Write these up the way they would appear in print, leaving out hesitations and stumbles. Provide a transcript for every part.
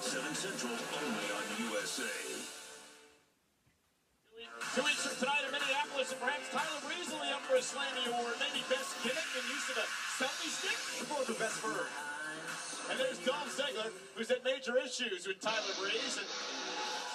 7 Central, only on USA. 2 weeks from tonight in Minneapolis, and perhaps Tyler Breeze will be up for a Slammy Award. Maybe best gimmick and use of a selfie stick, or the best bird. And there's Dolph Ziggler, who's had major issues with Tyler Breeze. And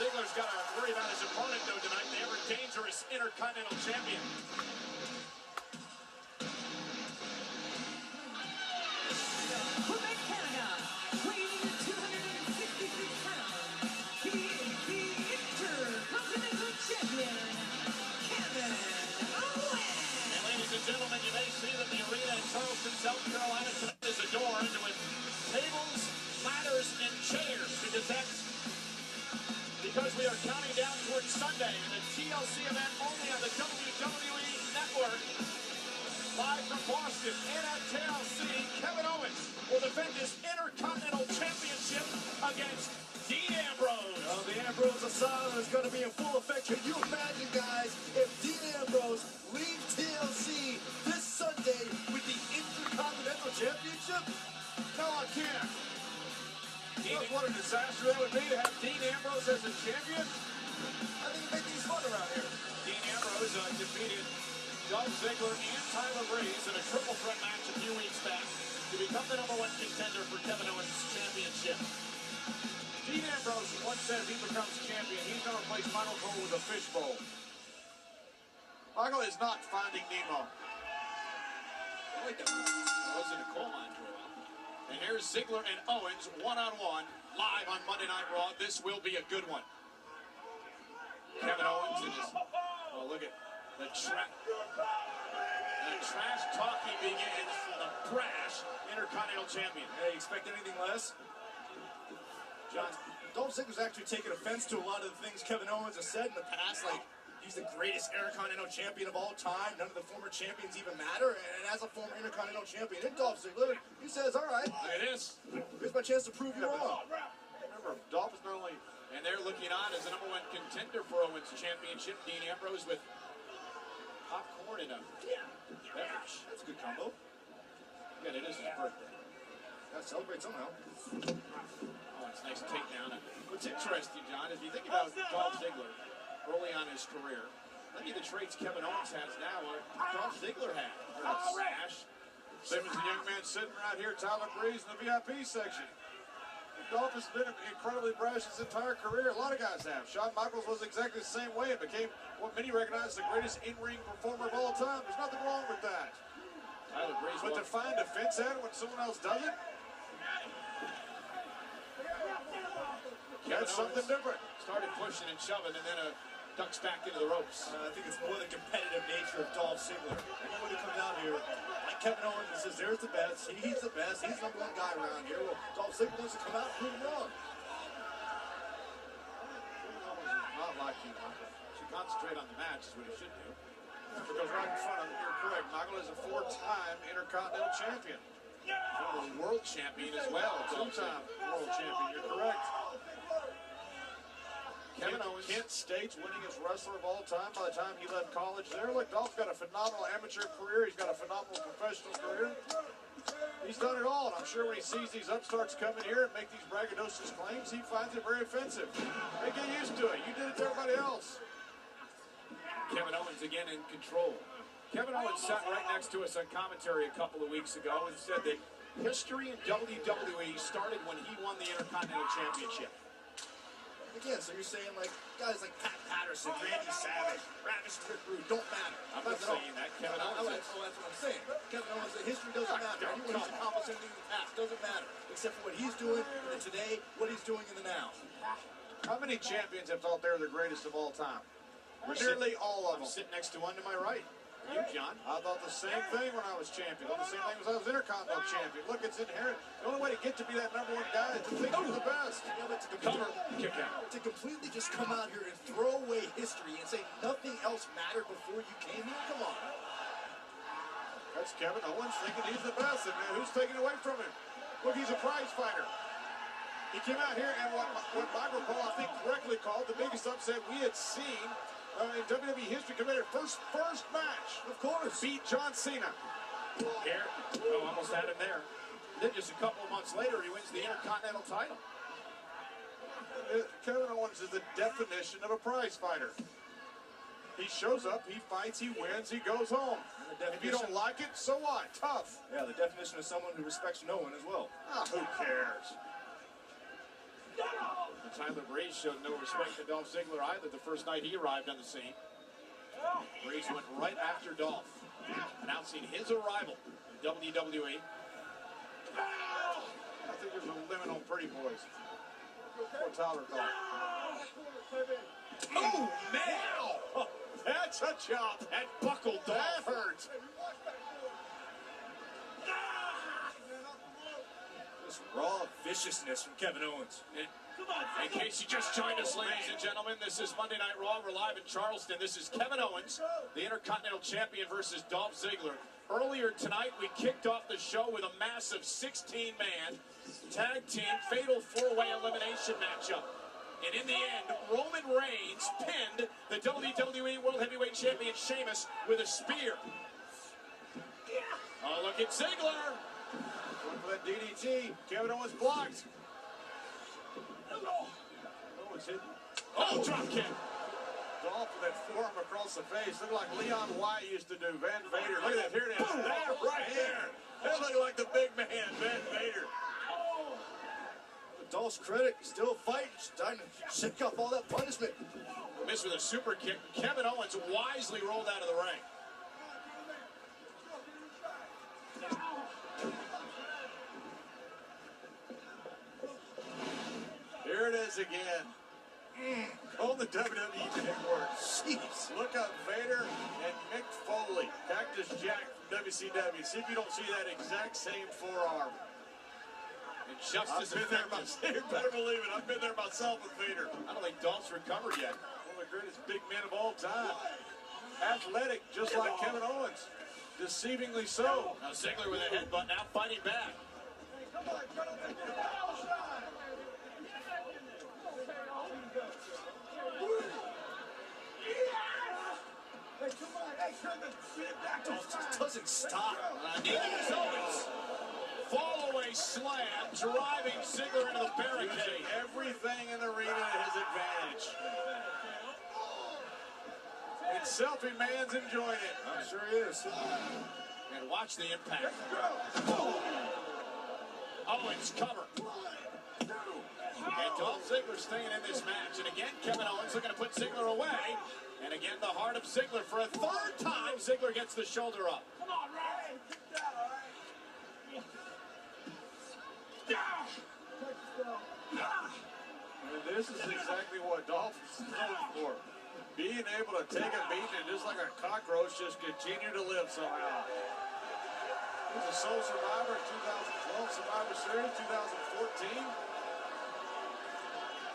Ziggler's got to worry about his opponent, though, tonight, the ever-dangerous Intercontinental Champion. Kevin Owens. And ladies and gentlemen, you may see that the arena in Charleston, South Carolina tonight is adorned with tables, ladders, and chairs, because we are counting down towards Sunday in a TLC event only on the WWE Network. Live from Boston and at TLC, Kevin Owens will defend his Intercontinental Championship against Dean Ambrose. Oh, the Ambrose Asylum is going to be in full effect. Can you imagine, guys, if Dean Ambrose leaves TLC this Sunday with the Intercontinental Championship? No, I can't. What a disaster that would be to have Dean Ambrose as a champion. I think it'd make things fun around here. Dean Ambrose defeated Dolph Ziggler and Tyler Breeze in a triple threat match a few weeks back to become the #1 contender for Kevin Owens' championship. Dean Ambrose once said if he becomes champion, he's going to replace Michael Cole with a fishbowl. Michael is not Finding Nemo. I like that. I was in a coal mine for a while. And here's Ziggler and Owens one-on-one live on Monday Night Raw. This will be a good one. Kevin Owens and his... Oh, look at the trash talking begins from the brash Intercontinental Champion. Hey, you expect anything less? John, Dolph Ziggler's actually taken offense to a lot of the things Kevin Owens has said in the past, like he's the greatest Intercontinental Champion of all time. None of the former champions even matter. And as a former Intercontinental Champion in Dolph Ziggler, he says, all right, it is. Here's my chance to prove you wrong. Remember, Dolph is not only, and they're looking on as the #1 contender for Owens' championship. Dean Ambrose with popcorn and a beverage. That's a good combo. Yeah, it is his birthday. Gotta celebrate somehow. Oh, it's a nice takedown. What's interesting, John, is you think about Dolph Ziggler early on in his career. Many of the traits Kevin Owens has now are Dolph Ziggler had. Rash. Same as the young man sitting right here, Tyler Breeze, in the VIP section. Dolph has been incredibly brash his entire career. A lot of guys have. Shawn Michaels was exactly the same way. It became what many recognize as the greatest in-ring performer of all time. There's nothing wrong with that. Tyler Breeze, but to find offense at it when someone else does it, that's something different. Started pushing and shoving and then ducks back into the ropes. I think it's more the competitive nature of Dolph Ziggler. Anyone who comes out here, like Kevin Owens, and says there's the best, he's the best, he's the #1 guy around here. Well, Dolph Ziggler wants to come out and prove him wrong. Not like you, Michael. Should concentrate on the match is what he should do. It goes right in front of him. You're correct. Michael is a 4-time Intercontinental Champion. Former world champion as well. 2-time world champion. You're correct. Kevin Owens. Kent States winning as wrestler of all time by the time he left college there. Look, Dolph's got a phenomenal amateur career. He's got a phenomenal professional career. He's done it all, and I'm sure when he sees these upstarts come in here and make these braggadocious claims, he finds it very offensive. Hey, get used to it. You did it to everybody else. Kevin Owens again in control. Kevin Owens sat right next to us on commentary a couple of weeks ago and said that history in WWE started when he won the Intercontinental Championship. Again, so you're saying like guys like Pat Patterson, Randy Savage, Ravish Rick Rude don't matter. I'm not saying that. Kevin Owens. That's what I'm saying. Kevin Owens, history doesn't matter. Anyone who's accomplished anything in the past doesn't matter, except for what he's doing in the today, what he's doing in the now. How many champions have thought they're the greatest of all time? Nearly all of them. I'm sitting next to one to my right. You, John. I thought the same thing when I was champion. I thought the same thing when I was Intercontinental champion. Look, it's inherent. The only way to get to be that #1 guy is to think you're the best. You know, but Kick out. To completely just come out here and throw away history and say nothing else mattered before you came here, come on. That's Kevin Owens thinking he's the best, and who's taking away from him? Look, he's a prize fighter. He came out here and what Michael Cole, I think, correctly called the biggest upset we had seen in WWE history. Committed first match, of course. Beat John Cena. Here, almost had him there. Then just a couple of months later, he wins the Intercontinental title. Kevin Owens is the definition of a prize fighter. He shows up, he fights, he wins, he goes home. If you don't like it, so what? Tough. Yeah, the definition of someone who respects no one as well. Ah, who cares? Tyler Breeze showed no respect to Dolph Ziggler either the first night he arrived on the scene. Breeze went right after Dolph, announcing his arrival in WWE. I think there's a limit on pretty boys. What Tyler thought. Oh, man! Oh, that's a chop. That buckled Dolph. That hurts. This raw viciousness from Kevin Owens. In case you just joined us, ladies and gentlemen, this is Monday Night Raw. We're live in Charleston. This is Kevin Owens, the Intercontinental Champion, versus Dolph Ziggler. Earlier tonight, we kicked off the show with a massive 16-man tag team fatal four-way elimination matchup. And in the end, Roman Reigns pinned the WWE World Heavyweight Champion Sheamus with a spear. Oh, look at Ziggler. Going for that DDT. Kevin Owens blocked. Owens hit. Oh, drop kick. Dolph with that forearm across the face. Looked like Leon White used to do. Van Vader. Look at that. Here it is. That right there. That looked like the big man, Van Vader. Dolph's credit, still fighting, trying to shake off all that punishment. Missed with a super kick. Kevin Owens wisely rolled out of the ring. Here it is again. On the WWE Network. Jeez. Look up Vader and Mick Foley. Cactus Jack from WCW. See if you don't see that exact same forearm. And just as I've been there effective. myself. You better believe it. I've been there myself with Vader. I don't think Dolph's recovered yet. One of the greatest big men of all time. Athletic, just like Kevin Owens. Deceivingly so. Now Ziggler with a headbutt, now fighting back. Dolph just doesn't stop. Here's Owens. Fall-away slam, driving Ziggler into the barricade. Using everything in the arena to his advantage. And Selfie Man's enjoying it. I'm sure he is. And watch the impact. Owens cover. And Dolph Ziggler staying in this match. And again, Kevin Owens looking to put Ziggler away. And again, the heart of Ziggler for a third time. Ziggler gets the shoulder up. Come on, Ryan. Get down, all right? And this is exactly what Dolph is known for. Being able to take a beating and just like a cockroach, just continue to live somehow. He was a sole survivor in 2012 Survivor Series, 2014.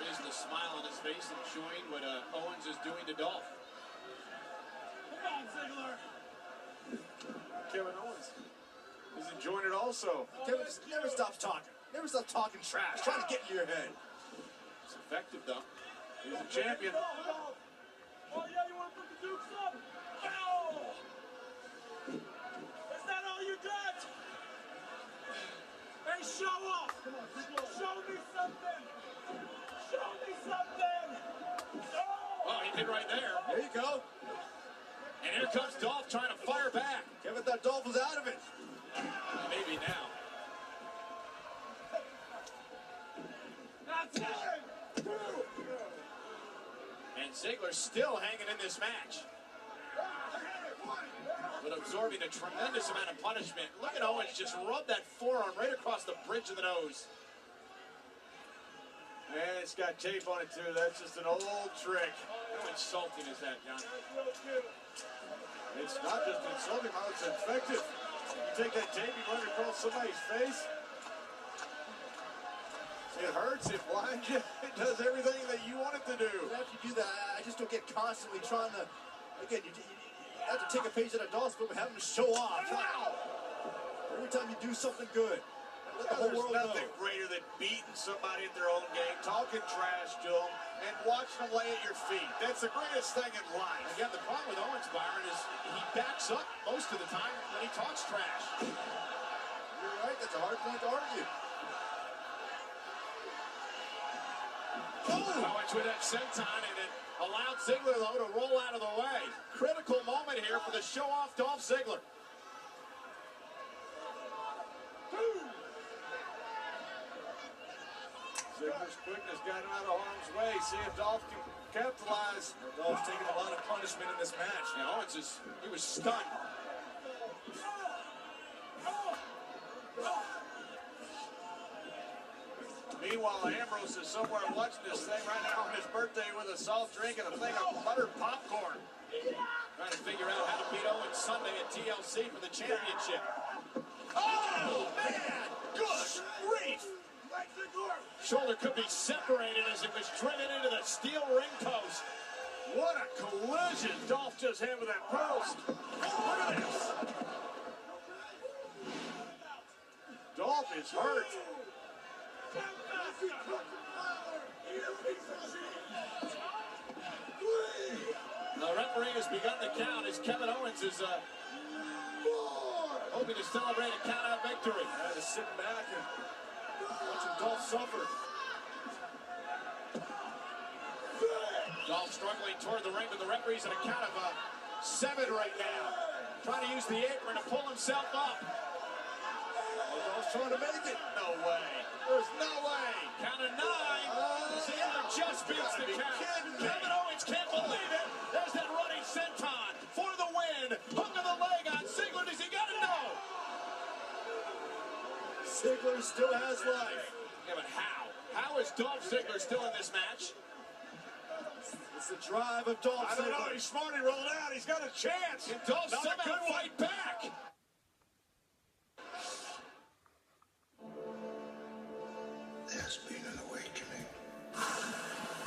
Raising a smile on his face, enjoying what Owens is doing to Dolph. Come on, Ziggler. Kevin Owens is enjoying it also. Kevin just never stops talking. Never stops talking trash, trying to get into your head. It's effective, though. He's a champion. Oh, yeah, you want to put the Dukes up? Ow! Is that all you got? Hey, show off! Show me something! Show me something! Oh, he did right there. There you go. And here comes Dolph trying to fire back. Kevin thought Dolph was out of it. Maybe now. That's it! And Ziggler still hanging in this match. But absorbing a tremendous amount of punishment. Look at Owens just rub that forearm right across the bridge of the nose. And it's got tape on it too. That's just an old trick. How insulting is that, John? It's not just insulting, it's effective. You take that tape, you run it across somebody's face. It hurts, it blinds you, it does everything that you want it to do. After you do that, I just don't get constantly trying to, again, you have to take a page out of Dolph's book and have him show off. Wow. Every time you do something good, let the whole There's world nothing know. greater than beating somebody at their own game, talking trash to them, and watching them lay at your feet. That's the greatest thing in life. Again, the problem with Owens, Byron, is he backs up most of the time when he talks trash. You're right, that's a hard point to argue. Owens with that senton, and it allowed Ziggler, though, to roll out of the way. Critical moment here for the show-off Dolph Ziggler. Ziggler's quickness got him out of harm's way. See if Dolph can capitalize. Dolph's taking a lot of punishment in this match. And Owens he was stunned. Meanwhile, Ambrose is somewhere watching this thing right now on his birthday with a soft drink and a thing of buttered popcorn. Trying to figure out how to beat Owens Sunday at TLC for the championship. Oh, man! Good grief! Shoulder could be separated as it was driven into the steel ring post. What a collision Dolph just had with that post. Look at this. Dolph is hurt. The referee has begun the count as Kevin Owens is hoping to celebrate a count-out victory. Just sitting back and watching Dolph suffer. Dolph struggling toward the ring, but the referee's at a count of 7 right now. Trying to use the apron to pull himself up. Dolph's trying to make it. No way. There's no way. Count of 9. Ziggler just beats the count. Kevin Owens can't believe it. There's that running senton for the win. Hook of the leg on Ziggler. Does he got it? No. Ziggler still has life. Yeah, but how? How is Dolph Ziggler still in this match? It's the drive of Dolph I don't know. Ziggler. He's smart. He rolled out. He's got a chance. Can Dolph Not a somehow good one. fight back? There's been